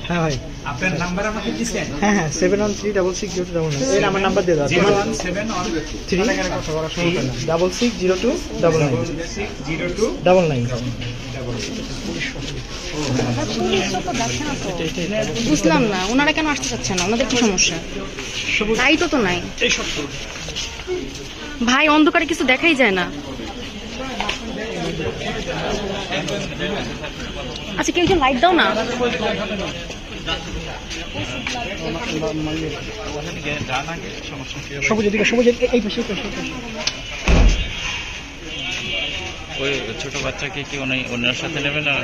হ্যাঁ ভাই, আপনার নাম্বার আমাকে দিচ্ছেন? হ্যাঁ হ্যাঁ, 713660299 এই আমার নাম্বার দিয়ে দাও। 017660299। বুঝলাম না ওনারা কেন আসতে চাচ্ছে না, ওনাদের কি সমস্যা? লাইটও তো নাই ভাই, অন্ধকারে কিছু দেখাই যায় না। আচ্ছা কেউ লাইট দাও না। সবুজ এদিকে, সবুজ এই পাশে। ওই ছোট বাচ্চাকে কি ওনার সাথে নেবে না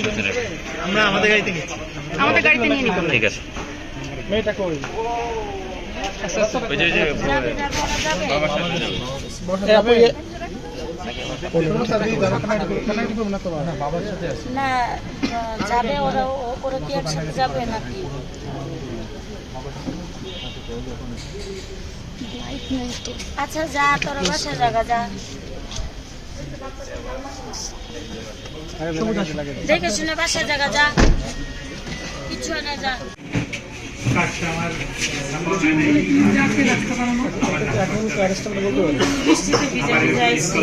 সাথে নেবে? আমরা আমাদের গাড়িতে নিচ্ছি, আমাদের গাড়িতে নিয়ে নিব। ঠিক আছে। মেয়েটা কই? ওই যে বাবার সাথে যাবে। না যাবে ওরা, ওরা কি একসাথে যাবে নাকি? আচ্ছা যা, তোরা বাসা জায়গা যা, দেখে শুনে বাসা জায়গা যা, কিছু না যা। বৃষ্টিতে ভিজে ভিজে আসছি।